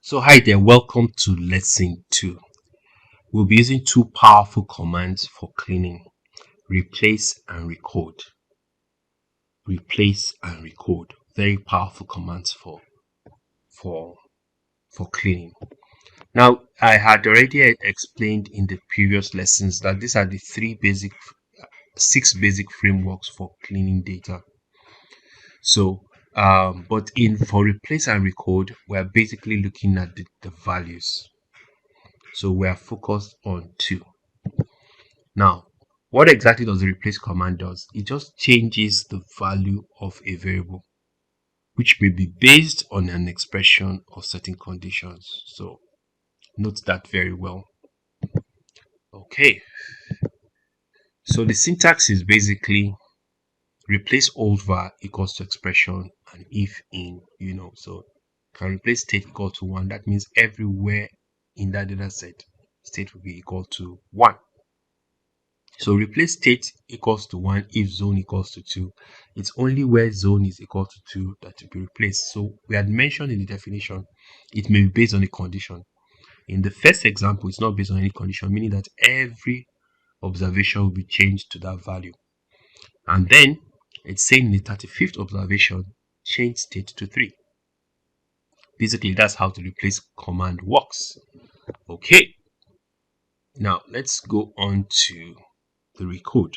So hi there, welcome to lesson 2. We'll be using two powerful commands for cleaning: replace and record. Replace and record. Very powerful commands for cleaning. Now, I had already explained in the previous lessons that these are the six basic frameworks for cleaning data. So but in for replace and record, we're basically looking at the values. So we are focused on two. Now, what exactly does the replace command does? It just changes the value of a variable, which may be based on an expression or certain conditions. So note that very well. Okay. So the syntax is basically replace old var equals to expression and if in, so can replace state equal to 1. That means everywhere in that data set, state will be equal to 1. So replace state equals to 1 if zone equals to 2. It's only where zone is equal to 2 that will be replaced. So we had mentioned in the definition, it may be based on a condition. In the first example, it's not based on any condition, meaning that every observation will be changed to that value. And then it's saying in the 35th observation, change state to 3. Basically, that's how the replace command works. Okay. Now let's go on to the record.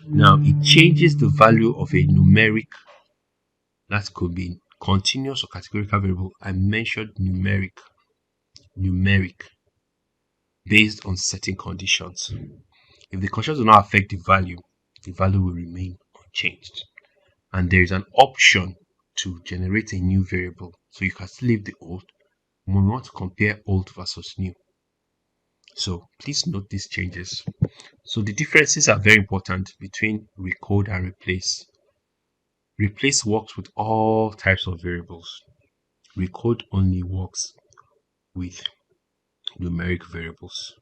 Now it changes the value of a numeric, that could be continuous or categorical variable. I mentioned numeric based on certain conditions. If the conditions do not affect the value will remain unchanged. And there is an option to generate a new variable, so you can still leave the old when we want to compare old versus new. So please note these changes. So the differences are very important between record and replace. Replace works with all types of variables. Record only works with numeric variables.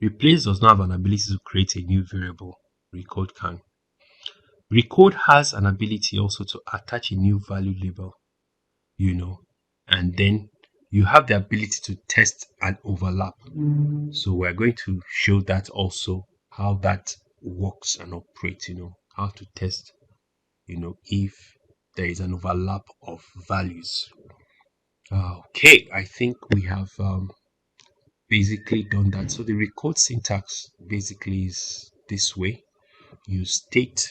Replace does not have an ability to create a new variable. Record can. Record has an ability also to attach a new value label, and then you have the ability to test an overlap. So we're going to show that also, how that works and operates, how to test, if there is an overlap of values. Okay, I think we have basically done that. So the record syntax basically is this way. You state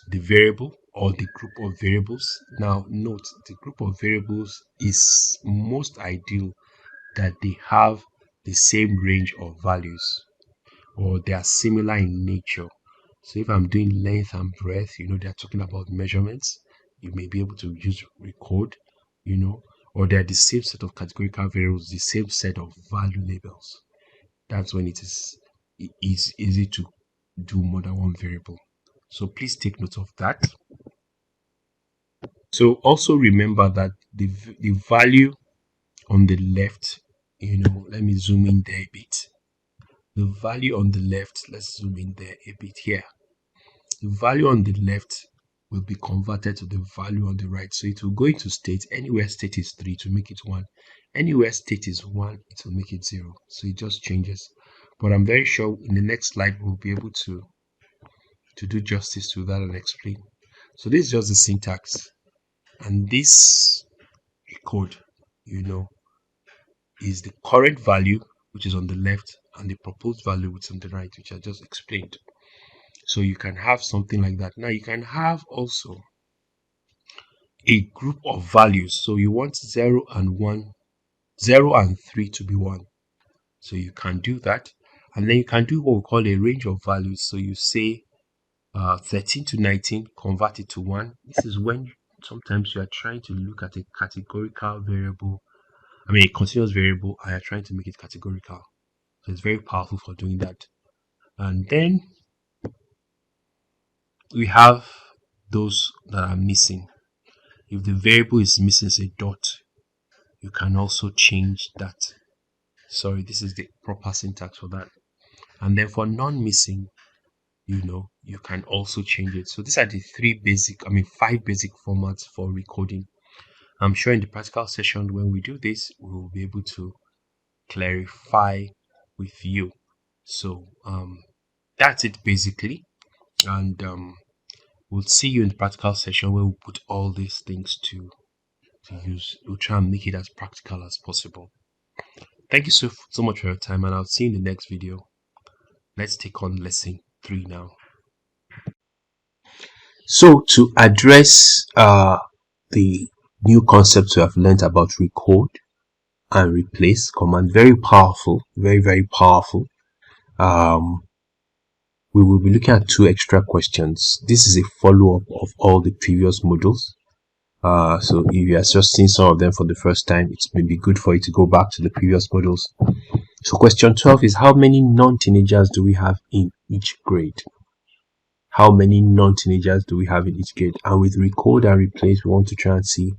the variable or the group of variables. Now note, the group of variables is most ideal that they have the same range of values or they are similar in nature. So if I'm doing length and breadth, they're talking about measurements, you may be able to use record, or they're the same set of categorical variables, the same set of value labels. That's when it is easy to do more than one variable. So please take note of that. So also remember that the value on the left, let me zoom in there a bit. The value on the left, let's zoom in there a bit here. The value on the left will be converted to the value on the right. So it will go into state. Anywhere state is 3 to make it 1. Anywhere state is 1, it will make it 0. So it just changes. But I'm very sure in the next slide we'll be able to do justice to that and explain. So this is just the syntax. And this code, is the current value, which is on the left, and the proposed value, which is on the right, which I just explained. So you can have something like that. Now you can have also a group of values. So you want 0 and 1, 0 and 3 to be 1. So you can do that. And then you can do what we call a range of values. So you say 13 to 19, convert it to 1. This is when sometimes you are trying to look at a categorical variable, a continuous variable, and you're trying to make it categorical. So it's very powerful for doing that. And then we have those that are missing. If the variable is missing, say dot, you can also change that. Sorry, this is the proper syntax for that. And then for non-missing, you can also change it. So these are the five basic formats for recording. I'm sure in the practical session when we do this, we will be able to clarify with you. So that's it basically, and we'll see you in the practical session where we'll put all these things to use. We'll try and make it as practical as possible. Thank you so much for your time, and I'll see you in the next video. Let's take on lesson 3 now. So to address the new concepts we have learned about record and replace command, very powerful, very powerful. We will be looking at 2 extra questions. This is a follow-up of all the previous modules. So if you are just seeing some of them for the first time, it may be good for you to go back to the previous modules. So question 12 is, how many non-teenagers do we have in each grade? How many non-teenagers do we have in each grade? And with record and replace, we want to try and see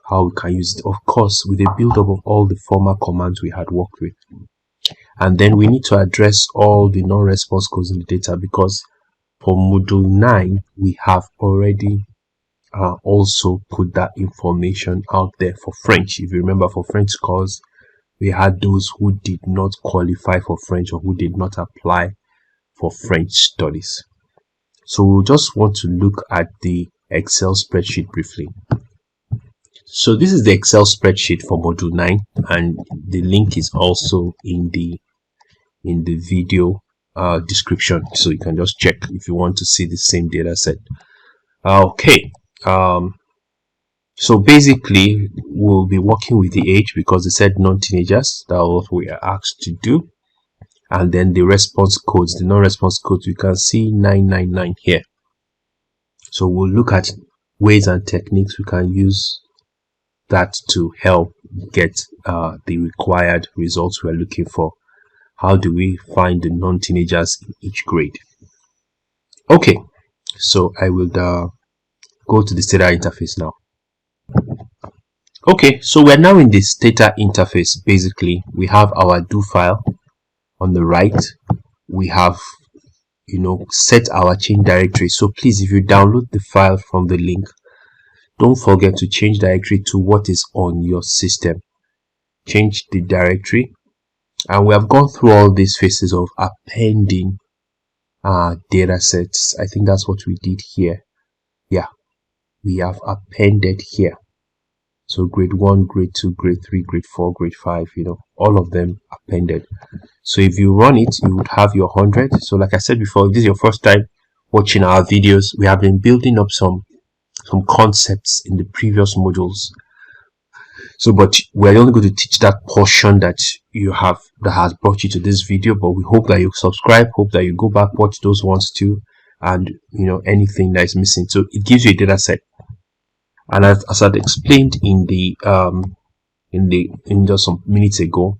how we can use it, of course, with a build-up of all the former commands we had worked with. And then we need to address all the non-response codes in the data, because for module 9 we have already also put that information out there for French. If you remember, for French scores, we had those who did not qualify for French or who did not apply for French studies. So we'll just want to look at the Excel spreadsheet briefly. So this is the Excel spreadsheet for module 9, and the link is also in the video description, so you can just check if you want to see the same data set. Okay, so basically we'll be working with the age, because they said non-teenagers. That's what we are asked to do. And then the response codes, the non-response codes, you can see 999 here. So we'll look at ways and techniques we can use that to help get the required results we're looking for. How do we find the non-teenagers in each grade? Okay, so I will go to the Stata interface now. Okay, so we're now in the Stata interface. Basically, we have our do file on the right. We have, set our change directory. So please, if you download the file from the link, don't forget to change directory to what is on your system. Change the directory. And we have gone through all these phases of appending data sets. I think that's what we did here. Yeah, we have appended here. So grade 1, grade 2, grade 3, grade 4, grade 5, all of them appended. So if you run it, you would have your 100. So like I said before, if this is your first time watching our videos, we have been building up some concepts in the previous modules. So, but we're only going to teach that portion that you have, that has brought you to this video. But we hope that you subscribe, hope that you go back, watch those ones too, and anything that is missing. So it gives you a data set. And as I'd explained in just some minutes ago,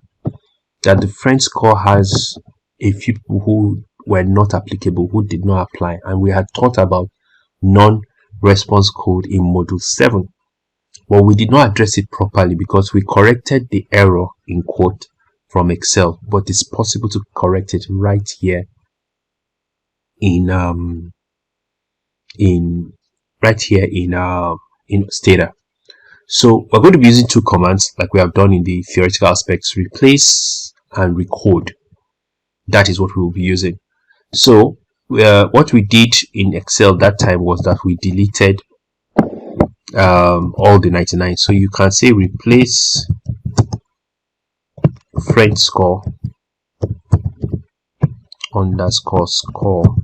that the French score has a few people who were not applicable, who did not apply, and we had taught about non-response code in module 7. Well, we did not address it properly because we corrected the error in quote from Excel, but it's possible to correct it right here in Stata. So we're going to be using 2 commands like we have done in the theoretical aspects: replace and record. That is what we will be using. So what we did in Excel that time was that we deleted all the 99. So you can say replace French score underscore score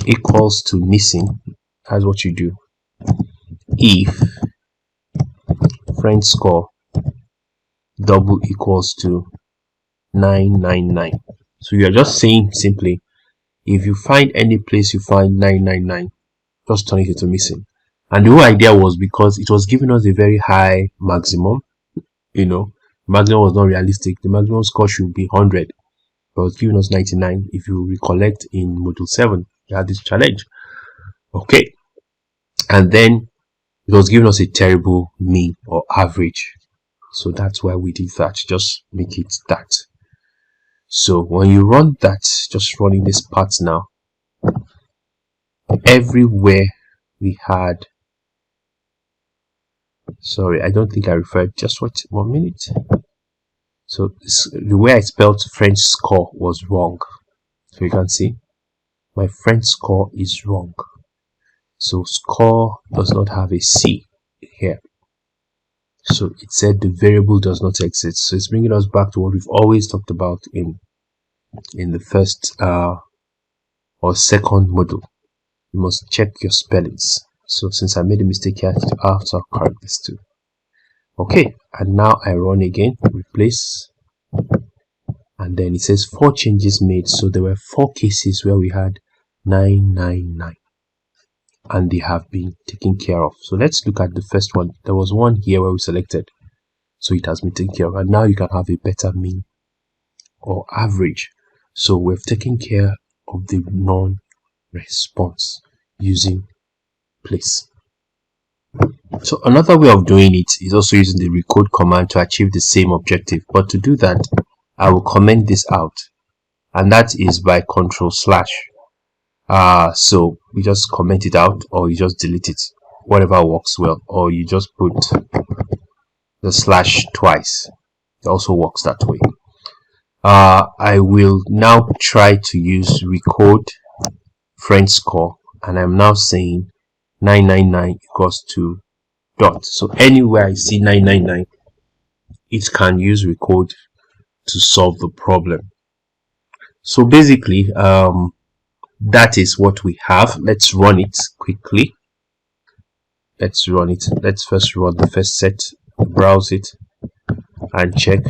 equals to missing. That's what you do. If French score double equals to 999. So you're just saying simply, if you find any place you find 999, just turn it into missing. And the whole idea was because it was giving us a very high maximum. Maximum was not realistic. The maximum score should be 100, but it was giving us 99. If you recollect, in module 7 we had this challenge. Okay, and then it was giving us a terrible mean or average. So that's why we did that. Just make it that. So when you run that, just running this part now, everywhere we had Sorry, I don't think I referred. Just wait 1 minute. So the way I spelled French score was wrong. So you can see my French score is wrong. So score does not have a C here. So it said the variable does not exist. So it's bringing us back to what we've always talked about in the first or second module. You must check your spellings. So since I made a mistake here, I have to correct this too. Okay, and now I run again, replace, and then it says 4 changes made. So there were 4 cases where we had 999, and they have been taken care of. So let's look at the first one. There was one here where we selected, so it has been taken care of, and now you can have a better mean or average. So we've taken care of the non-response using place. So another way of doing it is also using the recode command to achieve the same objective. But to do that, I will comment this out, and that is by Control/. So we just comment it out, or you just delete it, whatever works well, or you just put the slash twice. It also works that way. I will now try to use recode French score, and I'm now saying 999 equals to dot. So anywhere I see 999, it can use recode to solve the problem. So basically, that is what we have. Let's run it quickly. Let's run it. Let's first run the first set, browse it, and check.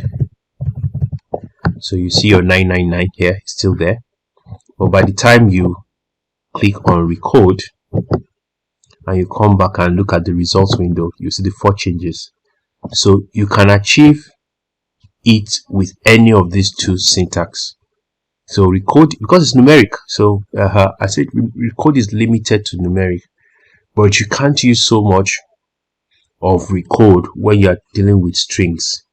So you see your 999 here, it's still there. But by the time you click on recode and you come back and look at the results window, you see the 4 changes. So you can achieve it with any of these 2 syntax. So recode, because it's numeric, so I said recode is limited to numeric, but you can't use so much of recode when you are dealing with strings.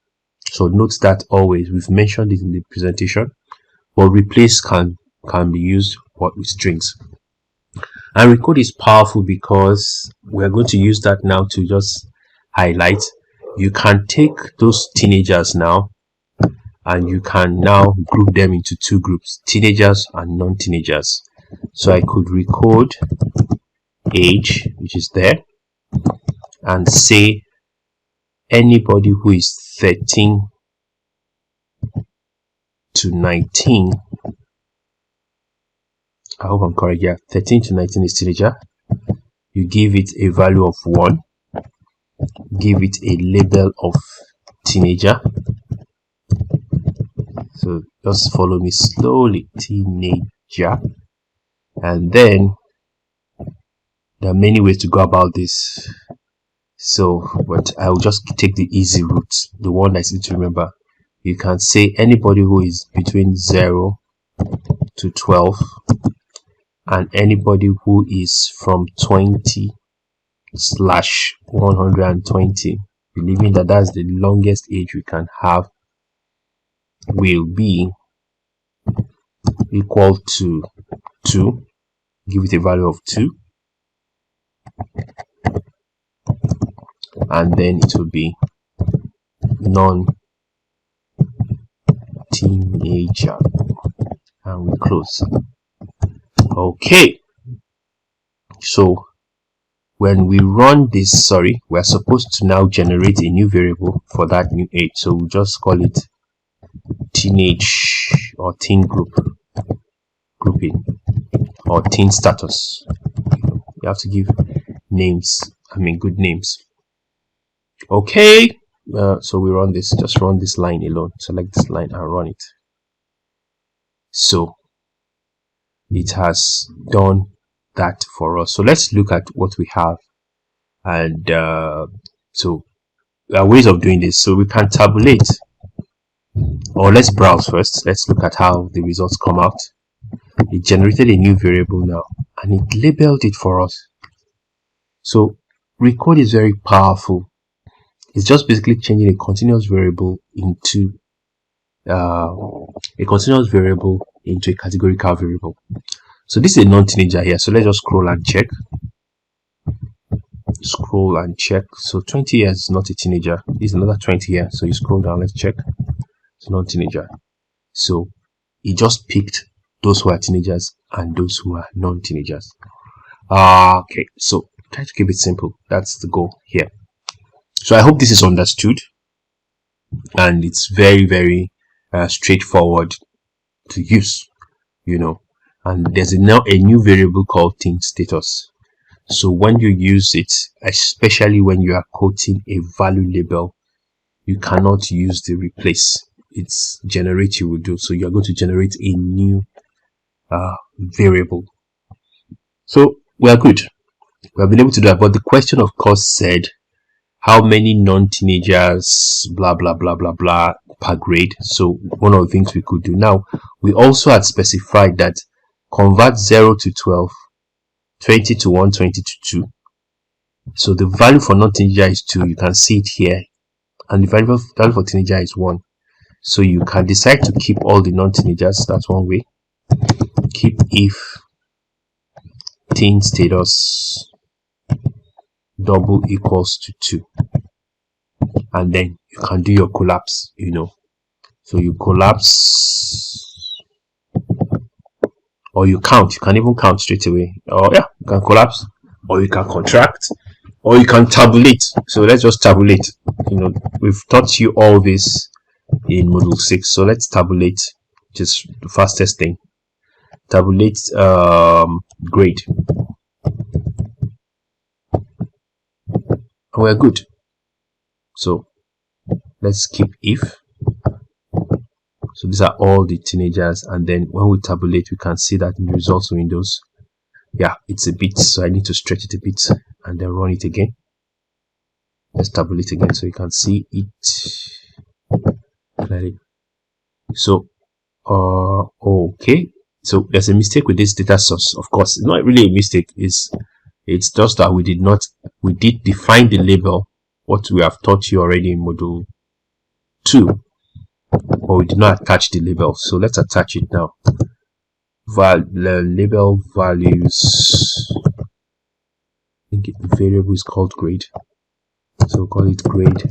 So note that always. We've mentioned it in the presentation, but replace can be used with strings. And recode is powerful because we're going to use that now to just highlight. You can take those teenagers now, and you can now group them into 2 groups, teenagers and non-teenagers. So I could recode age, which is there, and say anybody who is 13 to 19. I hope I'm correct. Yeah, 13 to 19 is teenager. You give it a value of 1, give it a label of teenager. So just follow me slowly, teenager. And then there are many ways to go about this. So, but I will just take the easy route, the one that's easy to remember. You can say anybody who is between 0 to 12, and anybody who is from 20/120, believing that that's the longest age we can have, will be equal to 2. Give it a value of 2, and then it will be non-teenager, and we close. Okay, so when we run this, we're supposed to now generate a new variable for that new age. So we'll just call it teenage or teen grouping or teen status. You have to give names, good names. Okay, so we run this, just run this line alone. Select this line and run it. So it has done that for us. So let's look at what we have. And so there are ways of doing this. So we can tabulate, or let's browse first. Let's look at how the results come out. It generated a new variable now, and it labeled it for us. So recode is very powerful. It's just basically changing a continuous variable into a categorical variable. So this is a non-teenager here. So let's just scroll and check. scroll and check. So 20 years is not a teenager. This is another 20 years. So you scroll down, let's check. It's not a teenager. So it just picked those who are teenagers and those who are non-teenagers. Okay, so try to keep it simple. That's the goal here. So I hope this is understood, and it's very, very straightforward to use, and there's now a new variable called teen status. So when you use it, especially when you are quoting a value label, you cannot use the replace. It's generate you will do. So you're going to generate a new variable. So we are good. We have been able to do that. But the question, of course, said how many non-teenagers, blah, blah, blah, blah, blah, per grade. So one of the things we could do now, we also had specified that convert 0 to 12, 20 to 1, 20 to 2. So the value for non-teenager is 2. You can see it here. And the value for teenager is 1. So you can decide to keep all the non-teenagers. That's one way. Keep if teen status double equals to 2. And then you can do your collapse, So you collapse, or you count. You can even count straight away. Or yeah, you can collapse, or you can contract, or you can tabulate. So let's just tabulate. We've taught you all this in module 6. So let's tabulate, just the fastest thing. Tabulate grade. And we're good. So let's keep if. So these are all the teenagers, and then when we tabulate, we can see that in the results windows, yeah, it's a bit, so I need to stretch it a bit and then run it again. Let's tabulate again so you can see it clearly. So okay, so there's a mistake with this data source. Of course, it's not really a mistake, it's just that we did define the label, what we have taught you already in module 2, but we did not attach the label. So let's attach it now. Label values, I think the variable is called grade, so we'll call it grade.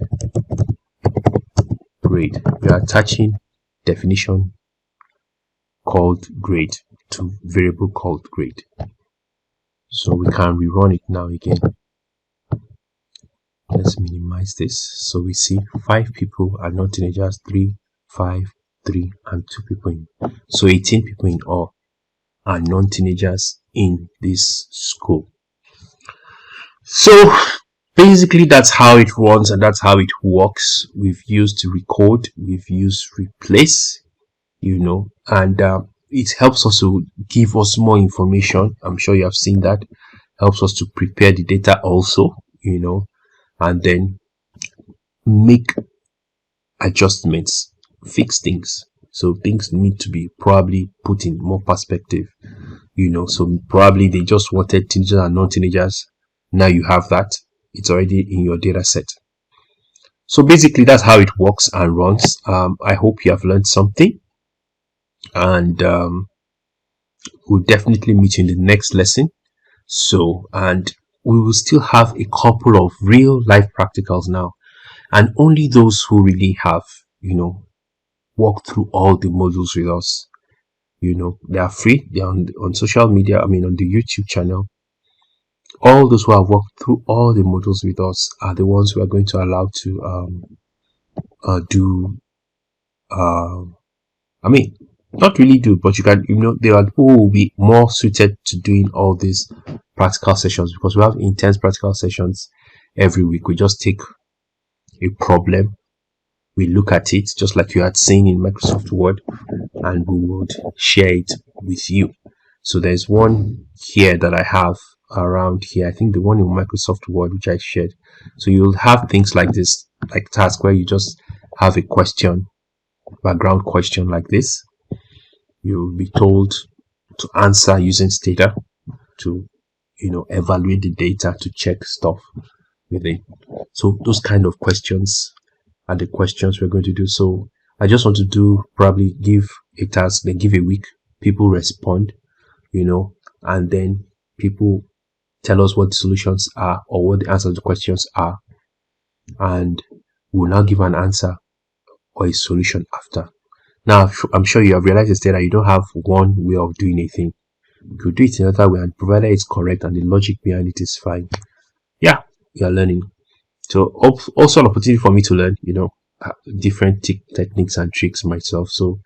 We are attaching definition called grade to variable called grade. So we can rerun it now again. Let's minimize this. So we see 5 people are not teenagers, 3, 5, 3, and 2 people in. So 18 people in all are non-teenagers in this school. So basically that's how it runs and that's how it works. We've used record, we've used replace, and it helps us to give us more information. I'm sure you have seen that. Helps us to prepare the data also, and then make adjustments, fix things. So things need to be probably put in more perspective, so probably they just wanted teenagers and non-teenagers. Now you have that. It's already in your data set. So basically that's how it works and runs. I hope you have learned something, and we'll definitely meet you in the next lesson. So, and we will still have a couple of real life practicals now, and only those who really have walked through all the modules with us, they are free. They're on social media, on the YouTube channel. All those who have walked through all the modules with us are the ones who are going to allow to do not really do, but you can, there are people who will be more suited to doing all these practical sessions, because we have intense practical sessions every week. We just take a problem, we look at it just like you had seen in Microsoft Word, and we would share it with you. So there's one here that I have around here, I think the one in Microsoft Word which I shared. So you'll have things like this, like task where you just have a question, background question like this. You'll be told to answer using Stata to evaluate the data, to check stuff with it. So those kind of questions are the questions we're going to do. So I just want to probably give a task, then give a week, people respond, and then people tell us what the solutions are or what the answers to the questions are, and we'll now give an answer or a solution after. Now, I'm sure you have realized instead that you don't have one way of doing a thing. You could do it another way, and provided it's correct and the logic behind it is fine, yeah, you are learning. So also an opportunity for me to learn, different techniques and tricks myself. So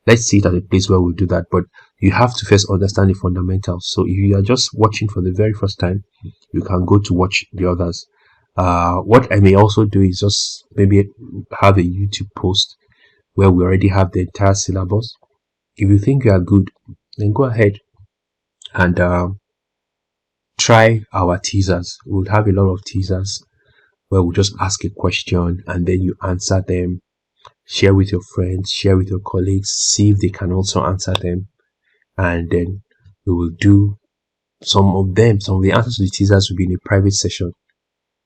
let's see it at a place where we'll do that. But you have to first understand the fundamentals. So if you are just watching for the very first time, you can go to watch the others. What I may also do is just maybe have a YouTube post where we already have the entire syllabus. If you think you are good, then go ahead and try our teasers. We'll have a lot of teasers where we'll just ask a question and then you answer them, share with your friends, share with your colleagues, see if they can also answer them, and then we will do some of the answers to the teasers will be in a private session,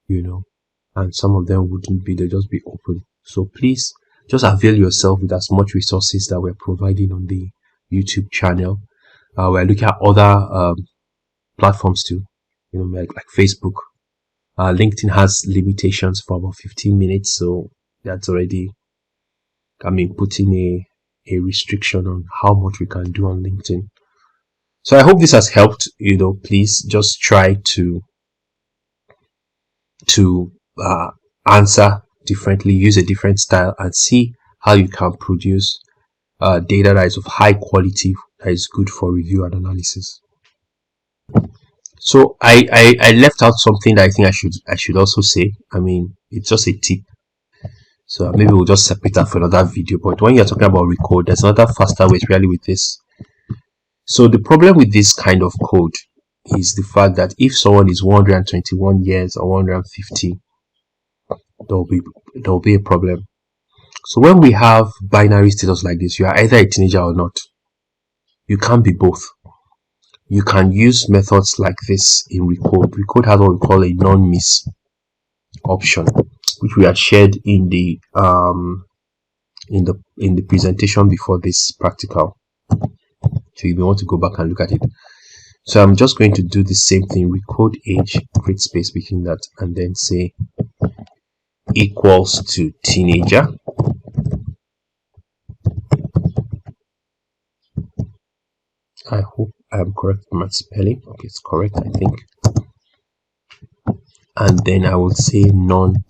and some of them wouldn't be, they'll just be open. So please just avail yourself with as much resources that we're providing on the YouTube channel. We're looking at other platforms too, like Facebook. LinkedIn has limitations for about 15 minutes, so that's already, putting a restriction on how much we can do on LinkedIn. So I hope this has helped. Please just try to answer differently, use a different style, and see how you can produce data that is of high quality, that is good for review and analysis. So I left out something that I think I should also say. It's just a tip. So maybe we'll just separate that for another video. But when you're talking about recode, there's another faster way, really, with this. So the problem with this kind of code is the fact that if someone is 121 years or 150, there'll be a problem. So when we have binary status like this, you are either a teenager or not. You can't be both. You can use methods like this in recode. Recode has what we call a non-miss option, which we had shared in the presentation before this practical. So you may want to go back and look at it. So I'm just going to do the same thing. Recode age, create space between that, and then say equals to teenager. I hope I'm correct in my spelling. Okay, it's correct, I think. And then I will say non-miss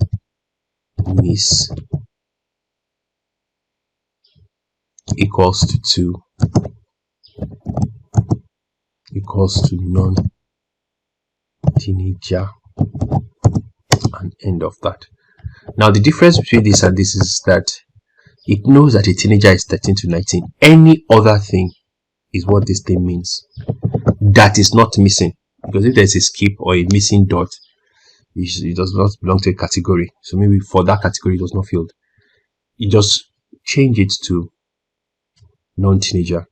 equals to 2 equals to non-teenager, and end of that. Now the difference between this and this is that it knows that a teenager is 13 to 19. Any other thing is what this thing means. That is not missing, because if there's a skip or a missing dot, it does not belong to a category. So maybe for that category it was not filled. You just change it to non-teenager.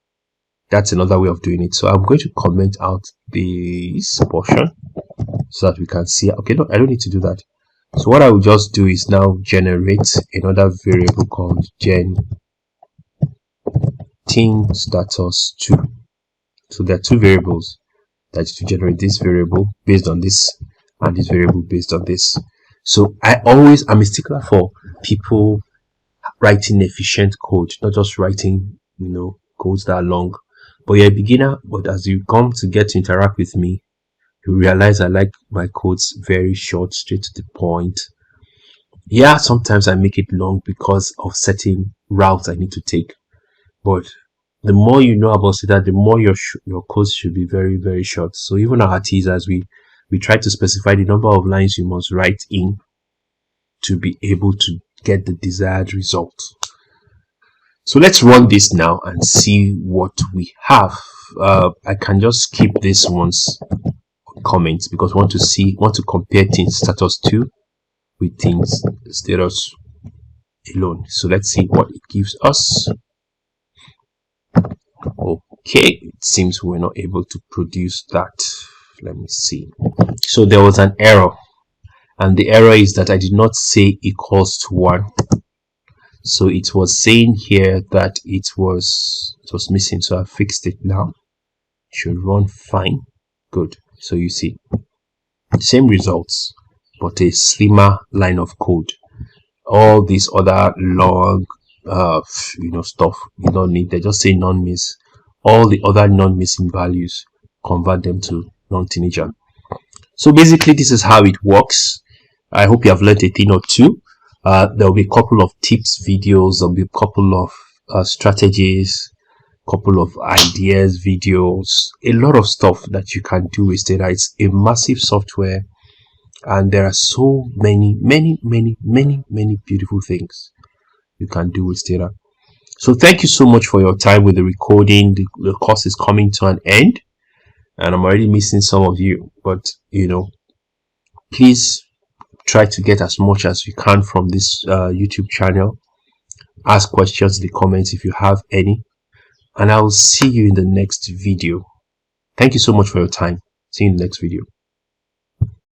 That's another way of doing it. So I'm going to comment out this portion so that we can see. Okay, no, I don't need to do that. So what I will just do is now generate another variable called teen status 2. So there are two variables that is to generate this variable based on this and this variable based on this. So I'm a stickler for people writing efficient code, not just writing codes that are long. But you're a beginner, but as you come to get to interact with me, you realize I like my codes very short, straight to the point. Yeah, sometimes I make it long because of certain routes I need to take, but the more you know about Stata, the more your codes should be very, very short. So even our teasers, we try to specify the number of lines you must write in to be able to get the desired result. So let's run this now and see what we have. I can just skip this one's comments because I want to compare teen status 2 with teen status alone. So let's see what it gives us. Okay, it seems we're not able to produce that. Let me see. So there was an error, and the error is that I did not say equals to 1. So it was saying here that it was missing. So I fixed it now. It should run fine. Good. So you see, Same results, but a slimmer line of code. All these other long stuff you don't need. They just say non-miss. All the other non-missing values, convert them to non-teenager. So basically this is how it works. I hope you have learned a thing or two. There will be a couple of tips videos, there'll be a couple of strategies, couple of ideas videos, a lot of stuff that you can do with Stata. It's a massive software, and there are so many beautiful things you can do with Stata. So thank you so much for your time with the recording. The course is coming to an end, and I'm already missing some of you, but please try to get as much as you can from this YouTube channel. Ask questions in the comments if you have any, and I will see you in the next video. Thank you so much for your time. See you in the next video.